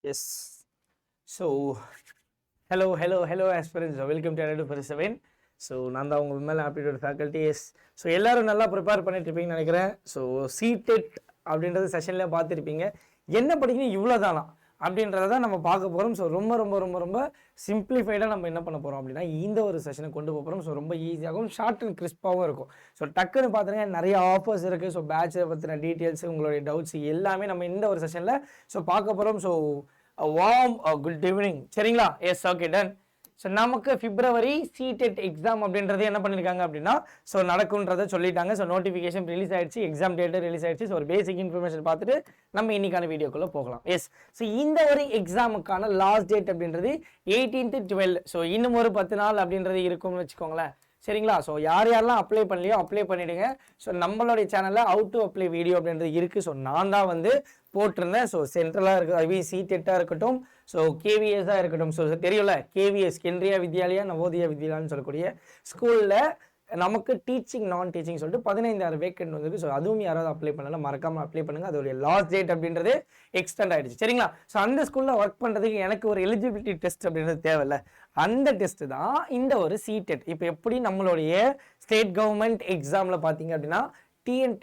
Yes. So, hello, aspirants. Welcome to Anadu for 7. So நான் தான் உங்கள் விமல் ஆப்டிடியூட் ஃபேக்கல்ட்டி. ஸோ எல்லோரும் நல்லா ப்ரிப்பேர் பண்ணிட்டு இருப்பீங்கன்னு நினைக்கிறேன். ஸோ சிடெட் அப்படின்றது செஷனில் பார்த்துருப்பீங்க. என்ன படிக்கணும் இவ்வளோ தானா அப்படின்றத தான் நம்ம பார்க்க போகிறோம். ஸோ ரொம்ப ரொம்ப ரொம்ப ரொம்ப சிம்பிளிஃபைடாக நம்ம என்ன பண்ண போகிறோம் அப்படின்னா இந்த ஒரு செஷனை கொண்டு போகிறோம். ஸோ ரொம்ப ஈஸியாகவும் ஷார்ட் அண்ட் கிறிஸ்பாகவும் இருக்கும். ஸோ டக்குன்னு பார்த்துருங்க நிறைய ஆஃபர்ஸ் இருக்குது. ஸோ பேட்சை பற்றின டீட்டெயில்ஸ், உங்களுடைய டவுட்ஸ் எல்லாமே நம்ம இந்த ஒரு செஷனில் ஸோ பார்க்க போகிறோம். So warm good evening. சரிங்களா? Yes, okay, done. ஸோ நமக்கு பிப்ரவரி சிடெட் எக்ஸாம் அப்படின்றது என்ன பண்ணியிருக்காங்க அப்படின்னா ஸோ நடக்கும்ன்றதை சொல்லிட்டாங்க. ஸோ நோட்டிஃபிகேஷன் ரிலீஸ் ஆயிடுச்சு, எக்ஸாம் டேட்டு ரிலீஸ் ஆயிடுச்சு. ஸோ ஒரு பேசிக் இன்ஃபர்மேஷன் பார்த்துட்டு நம்ம இன்னைக்கான வீடியோக்குள்ளே போகலாம். எஸ், ஸோ இந்த ஒரு எக்ஸாமுக்கான லாஸ்ட் டேட் அப்படின்றது 18/12. ஸோ இன்னும் ஒரு 10 நாள் அப்படின்றது இருக்கும்னு வச்சுக்கோங்களேன். சரிங்களா? ஸோ யாரெல்லாம் அப்ளை பண்ணலையோ அப்ளை பண்ணிவிடுங்க. ஸோ நம்மளுடைய சேனலில் அவுட் டு அப்ளை வீடியோ அப்படின்றது இருக்குது. ஸோ நான் தான் வந்து போட்டிருந்தேன். ஸோ சென்ட்ரலாக இருக்குது, சிடெட்டாக இருக்கட்டும், ஸோ கேவிஎஸ்ஸாக இருக்கட்டும். ஸோ தெரியும்ல, கேவிஎஸ் கேந்திரியா வித்யாலயா நவோதயா வித்யாலயான்னு சொல்லக்கூடிய ஸ்கூலில் நமக்கு டீச்சிங் நான் டீச்சிங் சொல்லிட்டு 15,000 வேக்கன்ட் வந்துருக்கு. ஸோ அதுவும் யாராவது அப்ளை பண்ணலாம், மறக்காமல் அப்ளை பண்ணுங்கள். அதோடைய லாஸ்ட் டேட் அப்படின்றது எக்ஸ்டெண்ட் ஆகிடுச்சு. சரிங்களா? ஸோ அந்த ஸ்கூலில் ஒர்க் பண்ணுறதுக்கு எனக்கு ஒரு எலிஜிபிலிட்டி டெஸ்ட் அப்படின்றது தேவையில்ல. அந்த டெஸ்ட் தான் இந்த ஒரு சிடெட். இப்போ எப்படி நம்மளுடைய ஸ்டேட் கவர்மெண்ட் எக்ஸாமில் பார்த்தீங்க அப்படின்னா டிஎன்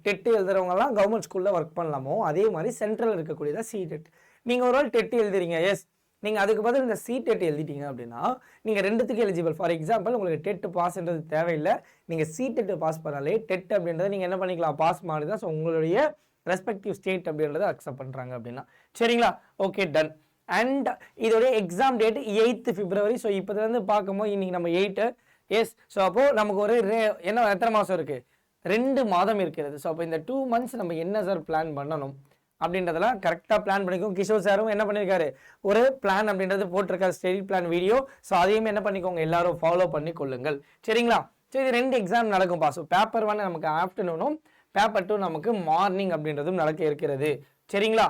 டெட் எழுதுறவங்கலாம் கவர்மெண்ட் ஸ்கூலில் ஒர்க் பண்ணலாமோ அதே மாதிரி சென்ட்ரல் இருக்கக்கூடியதான் சிடெட். நீங்கள் ஒரு டெட் எழுதுறீங்க, எஸ், நீங்கள் அதுக்கு பதில் இந்த சிடெட் எழுதிட்டீங்க அப்படின்னா நீங்கள் ரெண்டுத்துக்கு எலிஜிபிள். ஃபார் எக்ஸாம்பிள் உங்களுக்கு டெட் பாஸ்ன்றது தேவையில்லை, நீங்கள் சிடெட் பாஸ் பண்ணாலே டெட் அப்படின்றத நீங்கள் என்ன பண்ணிக்கலாம், பாஸ் மாதிரி தான். ஸோ உங்களுடைய ரெஸ்பெக்டிவ் ஸ்டேட் அப்படின்றத அக்செப்ட் பண்ணுறாங்க அப்படின்னா. சரிங்களா? Okay, done. அண்ட் இதோடைய exam date 8th February. So இப்போ வந்து பார்க்கும்போது இன்னைக்கு நம்ம 8. எஸ், ஸோ அப்போது நமக்கு ஒரு என்ன எத்தனை மாதம் இருக்குது, 2 மாதம் இருக்கிறது. ஸோ அப்போ இந்த 2 months நம்ம என்ன சார் பிளான் பண்ணணும் அப்படின்றதெல்லாம் கரெக்டாக பிளான் பண்ணிக்கோங்க. கிஷோர் சாரும் என்ன பண்ணியிருக்காரு, ஒரு பிளான் அப்படின்றது போட்டிருக்காரு, ஸ்டடி பிளான் வீடியோ. ஸோ அதையும் என்ன பண்ணிக்கோங்க, எல்லாரும் ஃபாலோ பண்ணி கொள்ளுங்கள். சரிங்களா? ஸோ இது 2 எக்ஸாம் நடக்கும்பா. ஸோ பேப்பர் 1 நமக்கு ஆஃப்டர்நூனும், பேப்பர் 2 நமக்கு மார்னிங் அப்படின்றதும் நடக்க இருக்கிறது. சரிங்களா?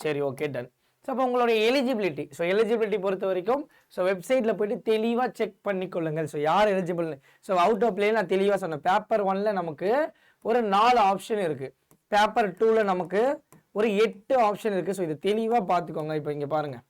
சரி, ஓகே, டன். ஸோ அப்போ உங்களுடைய எலிஜிபிலிட்டி, ஸோ எலிஜிபிலிட்டி பொறுத்த வரைக்கும் ஸோ வெப்சைட்டில் போய்ட்டு தெளிவாக செக் பண்ணி கொள்ளுங்கள். ஸோ யார் எலிஜிபிள்னு. ஸோ அவுட் ஆஃப் பிளே நான் தெளிவாக சொன்னேன். பேப்பர் 1ல் நமக்கு ஒரு 4 ஆப்ஷன் இருக்குது, பேப்பர் 2ல் நமக்கு ஒரு 8 ஆப்ஷன் இருக்குது. ஸோ இது தெளிவாக பார்த்துக்கோங்க. இப்போ இங்கே பாருங்கள்,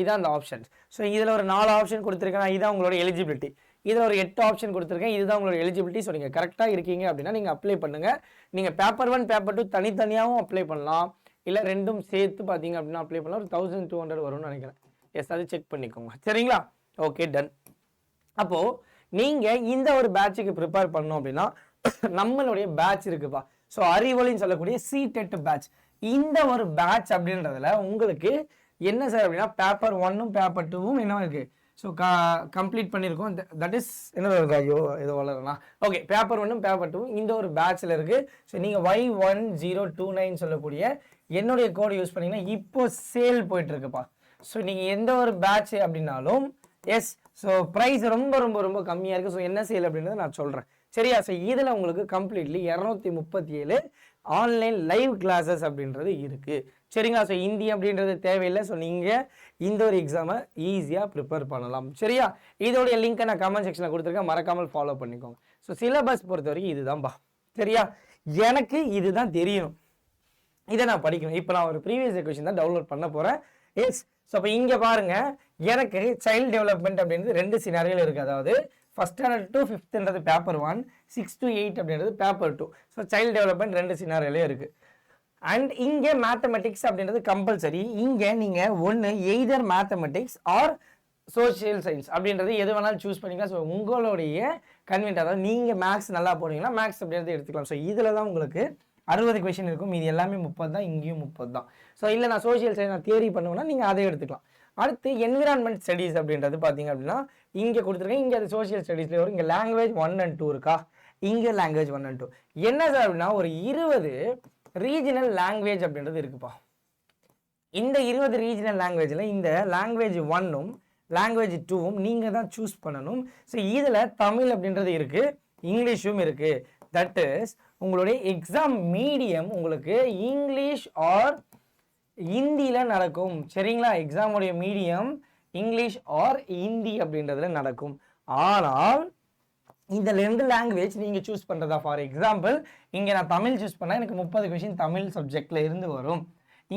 இதான் அந்த ஆப்ஷன்ஸ். ஸோ இதில் ஒரு 4 ஆப்ஷன் கொடுத்துருக்கேன், இதுதான் உங்களோட எலிஜிபிலிட்டி. இதில் ஒரு 8 ஆப்ஷன் கொடுத்துருக்கேன், இதுதான் உங்களோட எலிஜிபிலிட்டி. ஸோ நீங்கள் கரெக்டாக இருக்கீங்க அப்படின்னா நீங்கள் அப்ளை பண்ணுங்கள். நீங்கள் பேப்பர் 1 பேப்பர் 2 தனித்தனியாகவும் அப்ளை பண்ணலாம், இல்லை ரெண்டும் சேர்த்து பார்த்தீங்க அப்படின்னா அப்ளை பண்ணலாம். ஒரு 1200 வரும்னு நினைக்கிறேன். எஸ், அது செக் பண்ணிக்கோங்க. சரிங்களா? Okay, done. அப்போது நீங்கள் இந்த ஒரு பேட்சுக்கு ப்ரிப்பேர் பண்ணோம் அப்படின்னா நம்மளுடைய பேட்ச் இருக்குப்பா. ஸோ அறிவொளின்னு சொல்லக்கூடிய சிடெட் பேட்ச். இந்த ஒரு பேட்ச் அப்படின்றதுல உங்களுக்கு என்ன சார் அப்படின்னா பேப்பர் 1ம் பேப்பர் 2ம் என்ன இருக்குது, ஸோ கம்ப்ளீட் பண்ணியிருக்கோம். தட் இஸ் என்ன இருக்கு, ஐயோ ஏதோ வளரலாம். ஓகே, பேப்பர் 1ம் பேப்பர் 2ம் இந்த ஒரு பேட்சில் இருக்குது. ஸோ நீங்கள் Y1029 சொல்லக்கூடிய என்னுடைய கோடு யூஸ் பண்ணிங்கன்னா இப்போ சேல் போயிட்டுருக்குப்பா. ஸோ நீங்கள் எந்த ஒரு பேட்ச் அப்படின்னாலும் எஸ், ஸோ ப்ரைஸ் ரொம்ப ரொம்ப ரொம்ப கம்மியாக இருக்குது. ஸோ என்ன சேல் அப்படின்றத நான் சொல்கிறேன். சரியா? ஸோ இதில் உங்களுக்கு கம்ப்ளீட்லி 237 ஆன்லைன் லைவ் கிளாஸஸ் அப்படின்றது இருக்குது. சரிங்களா? ஸோ ஹிந்தி அப்படின்றது தேவையில்லை. ஸோ நீங்கள் இந்த ஒரு எக்ஸாமை ஈஸியாக ப்ரிப்பேர் பண்ணலாம். சரியா? இதோடைய லிங்க்கை நான் கமெண்ட் செக்ஷனில் கொடுத்துருக்கேன், மறக்காமல் ஃபாலோ பண்ணிக்கோங்க. ஸோ சிலபஸ் பொறுத்த வரைக்கும் இதுதான்பா. சரியா? எனக்கு இதுதான் தெரியணும், இதை நான் படிக்கணும். இப்போ நான் ஒரு ப்ரீவியஸ் கொஸ்டின் தான் டவுன்லோட் பண்ண போகிறேன். எஸ், ஸோ அப்போ இங்கே பாருங்கள், எனக்கு சைல்டு டெவலப்மெண்ட் அப்படின்றது 2 சினாரியில் இருக்குது. அதாவது first standard to 5th paper 1, 6 to 8 அப்படின்றது பேப்பர் 2. ஸோ சைல்டு டெவலப்மெண்ட் 2 சினாரியிலே இருக்குது. அண்ட் இங்கே மேத்தமெட்டிக்ஸ் அப்படின்றது கம்பல்சரி. இங்கே நீங்கள் ஒன்று either mathematics or social science அப்படின்றது எது வேணாலும் சூஸ் பண்ணிக்கலாம். ஸோ உங்களுடைய கன்வீனியன்ட், அதாவது நீங்கள் மேக்ஸ் நல்லா போனீங்கன்னா மேக்ஸ் அப்படின்றது எடுத்துக்கலாம். ஸோ இதில் தான் உங்களுக்கு 60 கொஷின் இருக்கும், இது எல்லாமே 30 தான், இங்கேயும் 30 தான். ஸோ இல்லை நான் சோஷியல் சயின்ஸ் நான் தியரி பண்ணுவேன்னா நீங்கள் அதை எடுத்துக்கலாம். அடுத்து என்விரான்மெண்ட் ஸ்டடீஸ் அப்படின்றது பார்த்தீங்க அப்படின்னா இங்கே கொடுத்துருக்கேன். இங்கே அது சோஷியல் ஸ்டடீஸ்லேயே வரும். இங்கே லாங்குவேஜ் 1 and 2 இருக்கா, இங்கே லாங்குவேஜ் 1 and 2 என்ன சார் அப்படின்னா ஒரு 20 ரீஜனல் லாங்குவேஜ் அப்படின்றது இருக்குப்பா. இந்த 20 ரீஜனல் லாங்குவேஜில் இந்த லாங்குவேஜ் 1ம் லாங்குவேஜ் 2ம் நீங்கள் தான் சூஸ் பண்ணணும். ஸோ இதில் தமிழ் அப்படின்றது இருக்குது, இங்கிலீஷும் இருக்குது. தட் இஸ் உங்களுடைய எக்ஸாம் மீடியம் உங்களுக்கு இங்கிலீஷ் ஆர் ஹிந்தியில் நடக்கும். சரிங்களா? எக்ஸாமுடைய மீடியம் இங்கிலீஷ் ஆர் ஹிந்தி அப்படின்றதுல நடக்கும். ஆனால் இந்த 2 லாங்குவேஜ் நீங்கள் சூஸ் பண்ணுறதா. ஃபார் எக்ஸாம்பிள் இங்கே நான் தமிழ் சூஸ் பண்ணால் எனக்கு 30 கொஷின் தமிழ் சப்ஜெக்டில் இருந்து வரும்.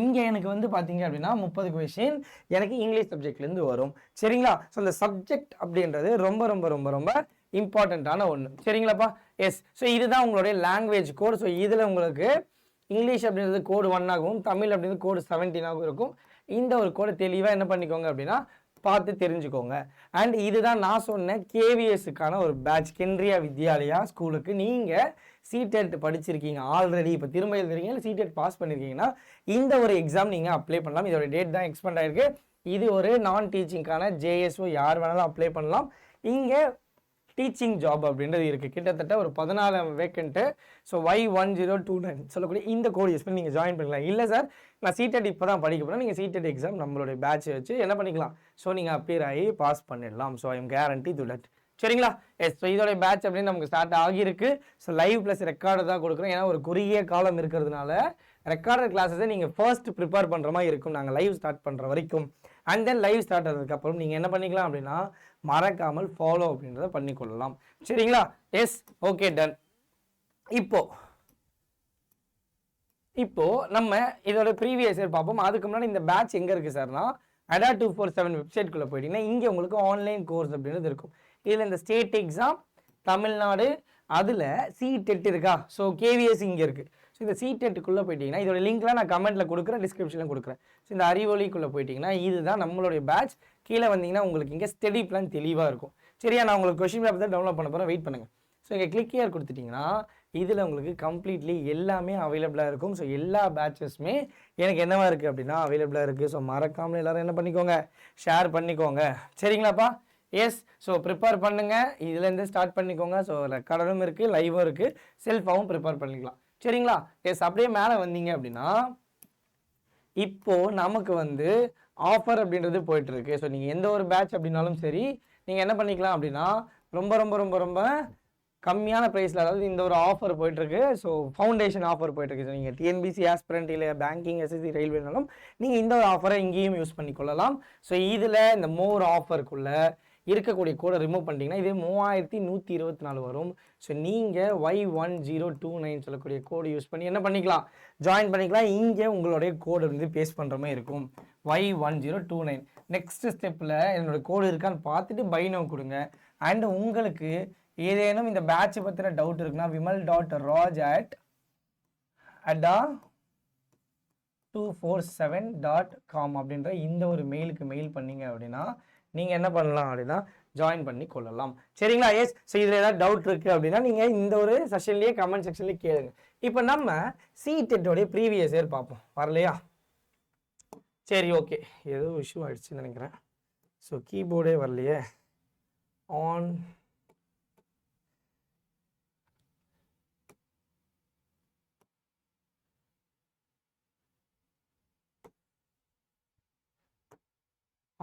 இங்கே எனக்கு வந்து பார்த்தீங்க அப்படின்னா 30 கொஷின் எனக்கு இங்கிலீஷ் சப்ஜெக்ட்லேருந்து வரும். சரிங்களா? ஸோ அந்த சப்ஜெக்ட் அப்படின்றது ரொம்ப ரொம்ப ரொம்ப ரொம்ப இம்பார்ட்டண்ட்டான ஒன்று. சரிங்களாப்பா? எஸ். ஸோ இதுதான் உங்களுடைய லாங்குவேஜ் கோட். ஸோ இதில் உங்களுக்கு இங்கிலீஷ் அப்படின்றது கோடு 1 ஆகவும், தமிழ் அப்படின்றது கோடு 17 ஆகவும் இருக்கும். இந்த ஒரு கோடை தெளிவாக என்ன பண்ணிக்கோங்க அப்படின்னா பார்த்து தெரிஞ்சுக்கோங்க. அண்ட் இதுதான் நான் சொன்ன கேவிஎஸ்க்கான ஒரு பேட்ச், கென்ரியா வித்யாலயா ஸ்கூலுக்கு நீங்கள் சிடெட் படிச்சிருக்கீங்க ஆல்ரெடி, இப்போ திரும்ப எழுதுறீங்க, இல்லை சிடெட் பாஸ் பண்ணியிருக்கீங்கன்னா இந்த ஒரு எக்ஸாம் நீங்கள் அப்ளை பண்ணலாம். இதோட டேட் தான் எக்ஸ்பெண்ட் ஆயிருக்கு. இது ஒரு நான் டீச்சிங்கான ஜேஎஸ்ஓ, யார் வேணாலும் அப்ளை பண்ணலாம். இங்கே டீச்சிங் ஜாப் அப்படின்றது இருக்குது. கிட்டத்தட்ட ஒரு 14 வேக்கண்ட்டு. ஸோ Y1029 சொல்லக்கூடிய இந்த கோடு யூஸ் பண்ணி நீங்கள் ஜாயின் பண்ணிக்கலாம். இல்லை சார் நான் சிடெட் இப்போ தான் படிக்க போகிறேன், நீங்கள் சிடெட் எக்ஸாம் நம்மளுடைய பேட்ச் வச்சு என்ன பண்ணிக்கலாம், ஸோ நீங்கள் அப்பியர் ஆகி பாஸ் பண்ணிடலாம். So I am guarantee to that. சரிங்களா? எஸ். ஸோ இதோடைய பேட்ச் அப்படின்னு நமக்கு ஸ்டார்ட் ஆகியிருக்கு. ஸோ லைவ் ப்ளஸ் ரெக்கார்டு தான் கொடுக்குறோம். ஏன்னா ஒரு குறுகிய காலம் இருக்கிறதுனால ரெக்கார்டர் கிளாஸஸை நீங்கள் ஃபர்ஸ்ட் ப்ரிப்பேர் பண்ணுற மாதிரி இருக்கும் நாங்கள் லைவ் ஸ்டார்ட் பண்ணுற வரைக்கும். அண்ட் தென் லைவ் ஸ்டார்ட் ஆனதுக்கப்புறம் நீங்கள் என்ன பண்ணிக்கலாம் அப்படின்னா மறக்காமல் ஃபாலோ அப்படின்றத பண்ணிக்கொள்ளலாம். சரிங்களா? எஸ். Okay, done. இப்போ நம்ம இதோட ப்ரீவியஸ் இயர் பார்ப்போம். அதுக்கு முன்னாடி இந்த பேட்ச் எங்கே இருக்குது சார்னா ADA247 வெப்சைட்குள்ளே போயிட்டீங்கன்னா இங்கே உங்களுக்கு ஆன்லைன் கோர்ஸ் அப்படின்றது இருக்கும். இதில் இந்த ஸ்டேட் எக்ஸாம் தமிழ்நாடு, அதில் சிடெட் இருக்கா, ஸோ கேவிஎஸ் இங்கே இருக்குது. ஸோ இந்த சிடெட்டுக்குள்ளே போயிட்டீங்கன்னா இதோட லிங்க்லாம் நான் கமெண்ட்டில் கொடுக்குறேன், டிஸ்கிரிப்ஷனில் கொடுக்குறேன். ஸோ இந்த அறிவொலிக்குள்ளே போயிட்டீங்கன்னா இதுதான் நம்மளுடைய பேட்ச். கீழே வந்தீங்கன்னா உங்களுக்கு இங்கே ஸ்டடி பிளான் தெளிவாக இருக்கும். சரியா? நான் உங்களுக்கு கொஸ்டின் பேப்பர் தான் டவுன்லோட் பண்ண போகிறேன், வெயிட் பண்ணுங்கள். ஸோ இங்கே கிளிக் ஹியர் கொடுத்துட்டிங்கன்னா இதில் உங்களுக்கு கம்ப்ளீட்லி எல்லாமே அவைலபிளாக இருக்கும். ஸோ எல்லா பேட்சஸுமே எனக்கு என்னவா இருக்குது அப்படின்னா அவைலபிளாக இருக்குது. ஸோ மறக்காமல் எல்லோரும் என்ன பண்ணிக்கோங்க, ஷேர் பண்ணிக்கோங்க. சரிங்களாப்பா? எஸ். ஸோ ப்ரிப்பேர் பண்ணுங்கள், இதுலேருந்து ஸ்டார்ட் பண்ணிக்கோங்க. ஸோ ரெக்கார்டரும் இருக்குது, லைவும் இருக்குது, செல்ஃபாகவும் ப்ரிப்பேர் பண்ணிக்கலாம். சரிங்களா? எஸ். அப்படியே மேலே வந்தீங்க அப்படின்னா இப்போது நமக்கு வந்து ஆஃபர் அப்படின்றது போயிட்டுருக்கு. ஸோ நீங்கள் எந்த ஒரு பேட்ச் அப்படின்னாலும் சரி நீங்கள் என்ன பண்ணிக்கலாம் அப்படின்னா ரொம்ப ரொம்ப ரொம்ப ரொம்ப கம்மியான ப்ரைஸில், அதாவது இந்த ஒரு ஆஃபர் போயிட்டுருக்கு. ஸோ ஃபவுண்டேஷன் ஆஃபர் போயிட்டுருக்கு. ஸோ நீங்கள் டிஎன்பிசி ஆஸ்பிரண்ட் இல்லை பேங்கிங், எஸ்எஸ்சி, ரயில்வேனாலும் நீங்கள் இந்த ஒரு ஆஃபரை இங்கேயும் யூஸ் பண்ணிக்கொள்ளலாம். ஸோ இதில் இந்த மோர் ஆஃபருக்குள்ளே இருக்கக்கூடிய கோடை ரிமூவ் பண்ணிட்டீங்கன்னா இது 3124 வரும். ஸோ நீங்கள் Y1029 சொல்லக்கூடிய கோடு யூஸ் பண்ணி என்ன பண்ணிக்கலாம், ஜாயின் பண்ணிக்கலாம். இங்கே உங்களுடைய கோடு வந்து பேஸ்ட் பண்ணுற மாதிரி இருக்கும், Y1029. நெக்ஸ்ட் ஸ்டெப்பில் என்னோடய கோடு இருக்கான்னு பார்த்துட்டு பை நவ் கொடுங்க. அண்ட் உங்களுக்கு ஏதேனும் இந்த பேட்ச் பற்றின டவுட் இருக்குன்னா vimal.raj@247.com அப்படின்ற இந்த ஒரு மெயிலுக்கு மெயில் பண்ணீங்க அப்படின்னா நீங்கள் என்ன பண்ணலாம் அப்படின்னா ஜாயின் பண்ணி கொள்ளலாம். சரிங்களா? எஸ். ஸோ இதில் ஏதாவது டவுட் இருக்குது அப்படின்னா நீங்கள் இந்த ஒரு செஷன்லேயே கமெண்ட் செக்ஷன்லேயே கேளுங்க. இப்போ நம்ம சிடெட்டோடைய ப்ரீவியஸ் இயர் பார்ப்போம். வரலையா? சரி, ஓகே. ஏதோ இஷ்யூ ஆகிடுச்சுன்னு நினைக்கிறேன். ஸோ கீபோர்டே வரலையே.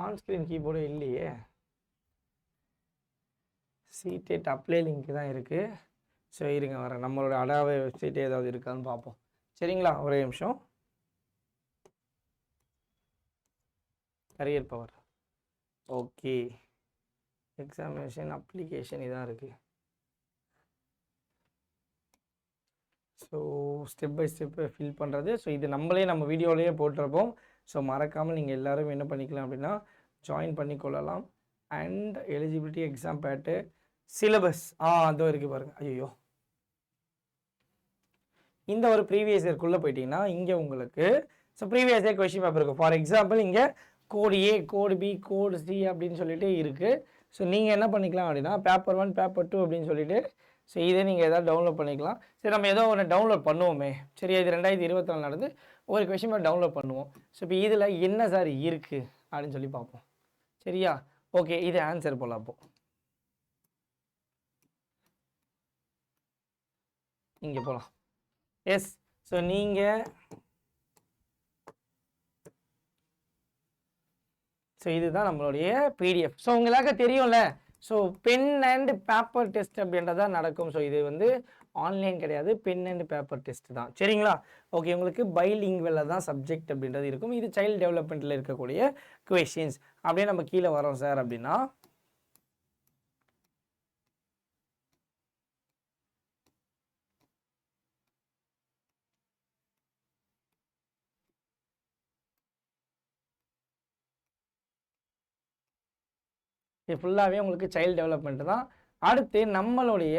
ஆன் ஸ்க்ரீன் கீபோர்டே இல்லையே. சிடெட் அப்ளை லிங்க் தான் இருக்குது. ஸோ இருங்க வரேன், நம்மளோட அடாவை வெப்சைட் ஏதாவது இருக்கான்னு பார்ப்போம். சரிங்களா? ஒரே நிமிஷம். Career power, okay. Examination application இதான் இருக்குது. So step by step fill பண்ணுறது. ஸோ இது நம்மளே நம்ம வீடியோலேயே போட்டிருப்போம். ஸோ மறக்காமல் நீங்கள் எல்லோரும் என்ன பண்ணிக்கலாம் அப்படின்னா ஜாயின் பண்ணிக்கொள்ளலாம். And eligibility, exam date, syllabus அதோ இருக்குது பாருங்கள். ஐயோ, இந்த ஒரு ப்ரீவியஸ் இயர்க்குள்ளே போயிட்டீங்கன்னா இங்கே உங்களுக்கு so previous year question paper இருக்கும். ஃபார் எக்ஸாம்பிள் இங்கே கோடு ஏ, கோடு பி, கோடு சி அப்படின்னு சொல்லிட்டு இருக்குது. ஸோ நீங்கள் என்ன பண்ணிக்கலாம் அப்படின்னா பேப்பர் 1, பேப்பர் 2 அப்படின்னு சொல்லிட்டு ஸோ இதை நீங்கள் எதாவது டவுன்லோட் பண்ணிக்கலாம். சரி, நம்ம ஏதோ ஒன்று டவுன்லோட் பண்ணுவோமே. சரி, இது 2024 நடந்து ஒரு கொஸ்டின் பேப்பர் டவுன்லோட் பண்ணுவோம். ஸோ இப்போ இதில் என்ன சார் இருக்குது அப்படின்னு சொல்லி பார்ப்போம். சரியா? ஓகே, இது ஆன்சர் போல. அப்போ இங்கே போகலாம். எஸ். ஸோ நீங்கள் ஸோ இதுதான் நம்மளுடைய பிடிஎஃப். ஸோ உங்களுக்கு தெரியும்ல, so pen and paper test அப்படின்றதான் நடக்கும். ஸோ இது வந்து ஆன்லைன் கிடையாது, பென் அண்ட் பேப்பர் டெஸ்ட் தான். சரிங்களா? ஓகே, உங்களுக்கு பைலிங்குவலில் தான் சப்ஜெக்ட் அப்படின்றது இருக்கும். இது சைல்டு டெவலப்மெண்ட்டில் இருக்கக்கூடிய கொஷின்ஸ். அப்படியே நம்ம கீழே வரோம் சார் அப்படின்னா இது ஃபுல்லாகவே உங்களுக்கு சைல்டு டெவலப்மெண்ட் தான். அடுத்து நம்மளுடைய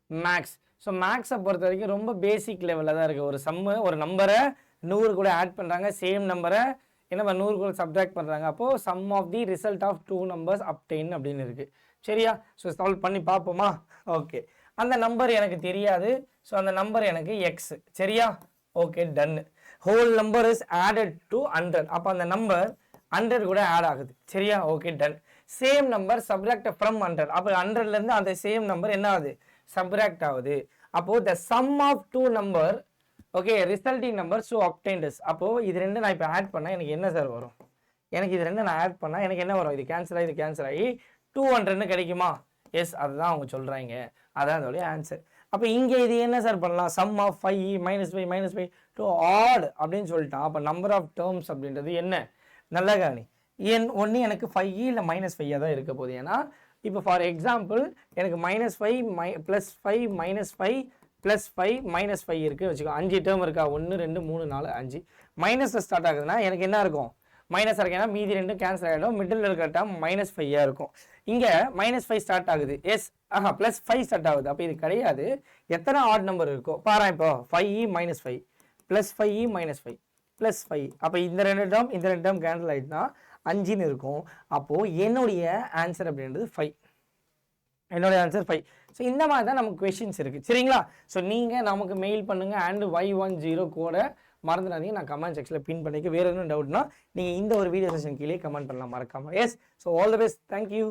மேக்ஸ். ஸோ மேக்ஸை பொறுத்த வரைக்கும் ரொம்ப பேசிக் லெவலில் தான் இருக்குது. ஒரு நம்பரை 100 கூட ஆட் பண்ணுறாங்க, சேம் நம்பரை என்ன 100 கூட சப்ட்ராக்ட் பண்ணுறாங்க. அப்போது sum of the result of 2 numbers obtained அப்படின்னு இருக்குது. சரியா? ஸோ சால்வ் பண்ணி பார்ப்போமா? ஓகே, அந்த நம்பர் எனக்கு தெரியாது. ஸோ அந்த நம்பர் எனக்கு எக்ஸ். சரியா? Okay, done. Whole number is added to 100. அப்போ அந்த நம்பர் 100 கூட ஆட் ஆகுது. சரியா? Okay, done. Same number subtract from 100. அப்போ 100லேருந்து அந்த சேம் நம்பர் என்ன ஆகுது? சப்ராக்ட் ஆகுது. அப்போது the sum of 2 number okay resulting number so obtained. அப்போது இது ரெண்டு நான் இப்போ ஆட் பண்ணால் எனக்கு என்ன சார் வரும்? எனக்கு இது ரெண்டு நான் ஆட் பண்ணால் எனக்கு என்ன வரும்? இது கேன்சல் ஆகி 200 கிடைக்குமா? எஸ், அதுதான் அவங்க சொல்கிறாங்க. அதான் அதோடைய ஆன்சர். அப்போ இங்கே இது என்ன சார் பண்ணலாம்? சம் ஆஃப் 5 -5 to ஆட் அப்படின்னு சொல்லிட்டான். அப்போ நம்பர் ஆஃப் டேர்ம்ஸ் அப்படின்றது என்ன? நல்ல காணி ஒன்று எனக்கு 5 இல்லை -5 தான் இருக்க போகுது. ஏன்னா இப்போ ஃபார் எக்ஸாம்பிள் எனக்கு -5 +5 -5 +5 -5 இருக்குது வச்சுக்கோ. 5 டேர்ம் இருக்கா? 1 2 3 4 5 மைனஸில் ஸ்டார்ட் ஆகுதுன்னா எனக்கு என்ன இருக்கும்? மைனஸாக இருக்கு. ஏன்னா மீதி ரெண்டும் கேன்சல் ஆகிடும். மிடில் இருக்கிற டேர்ம் -5 இருக்கும். இங்கே -5 ஸ்டார்ட் ஆகுது. எஸ், +5 ஸ்டார்ட் ஆகுது. அப்போ இது கிடையாது. எத்தனை ஆட் நம்பர் இருக்கோ பாரு. இப்போ 5e -5 +5e -5 +5. அப்போ இந்த ரெண்டு டேர்ம் கேன்சல் ஆகிட்டுனா 5ன்னு இருக்கும். அப்போது என்னுடைய ஆன்சர் அப்படின்றது 5. என்னோட ஆன்சர் 5. ஸோ இந்த மாதிரி தான் நமக்கு கொஷின்ஸ் இருக்குது. சரிங்களா? ஸோ நீங்கள் நமக்கு மெயில் பண்ணுங்கள். அண்ட் y10 கூட மறந்துடாதீங்க. நான் கமெண்ட் செக்ஷனில் பின் பண்ணிக்க. வேறு எதுவும் டவுட்னா நீங்கள் இந்த ஒரு வீடியோ செஷன் கீழே கமெண்ட் பண்ணலாம் மறக்காமல். Yes, so all the best. Thank you.